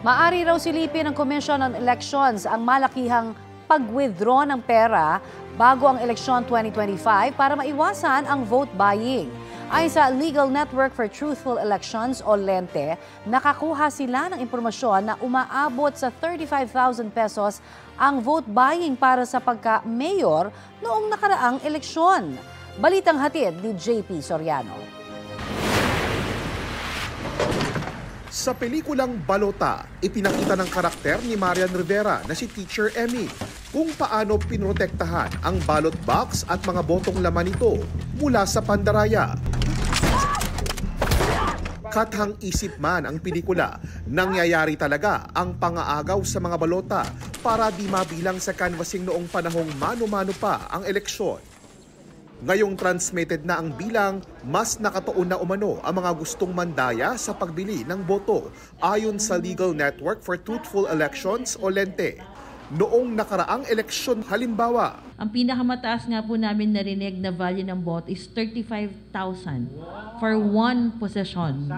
Maari raw silipin ng Commission on Elections ang malakihang pag-withdraw ng pera bago ang eleksyon 2025 para maiwasan ang vote buying. Ayon sa Legal Network for Truthful Elections o LENTE, nakakuha sila ng impormasyon na umaabot sa 35,000 pesos ang vote buying para sa pagka-mayor noong nakaraang eleksyon. Balitang hatid ni JP Soriano. Sa pelikulang Balota, ipinakita ng karakter ni Marian Rivera na si Teacher Emmy kung paano pinrotektahan ang ballot box at mga botong laman nito mula sa pandaraya. Kathang isip man ang pelikula, nangyayari talaga ang pangaagaw sa mga balota para di mabilang sa canvassing noong panahong mano-mano pa ang eleksyon. Ngayong transmitted na ang bilang, mas nakatuon na umano ang mga gustong mandaya sa pagbili ng boto ayon sa Legal Network for Truthful Elections o LENTE. Noong nakaraang eleksyon halimbawa, ang pinakamataas nga po namin narinig na value ng boto is 35,000 for one position.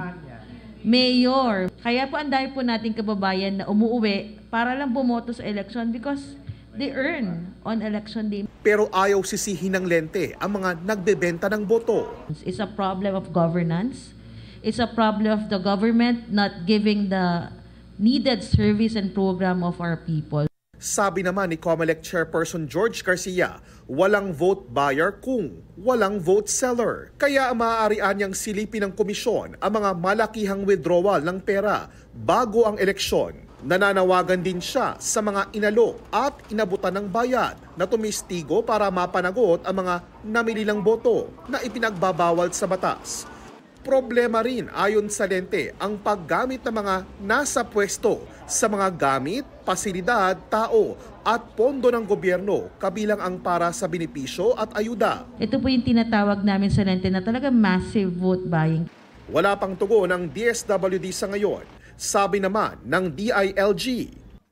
Mayor. Kaya po ang dami po nating kababayan na umuuwi para lang bumoto sa election because they earn on election day. Pero ayaw sisihin ng LENTE ang mga nagbebenta ng boto. It's a problem of governance. It's a problem of the government not giving the needed service and program of our people. Sabi naman ni COMELEC Chairperson George Garcia, walang vote buyer kung walang vote seller. Kaya maaarian niyang silipin ng komisyon ang mga malakihang withdrawal ng pera bago ang eleksyon. Nananawagan din siya sa mga inalok at inabutan ng bayad na tumistigo para mapanagot ang mga namili ng boto na ipinagbabawal sa batas. Problema rin ayon sa LENTE ang paggamit ng mga nasa pwesto sa mga gamit, pasilidad, tao at pondo ng gobyerno kabilang ang para sa benepisyo at ayuda. Ito po yung tinatawag namin sa LENTE na talaga massive vote buying. Wala pang tugon ng DSWD sa ngayon. Sabi naman ng DILG.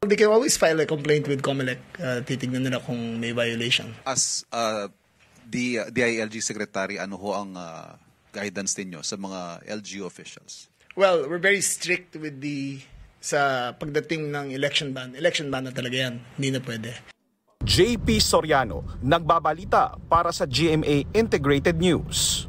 They can always file a complaint with COMELEC. Titignan nila kung may violation. As the DILG Secretary, ano ho ang guidance ninyo sa mga LGU officials? Well, we're very strict with sa pagdating ng election ban. Election ban na talaga yan. Hindi na pwede. JP Soriano, nagbabalita para sa GMA Integrated News.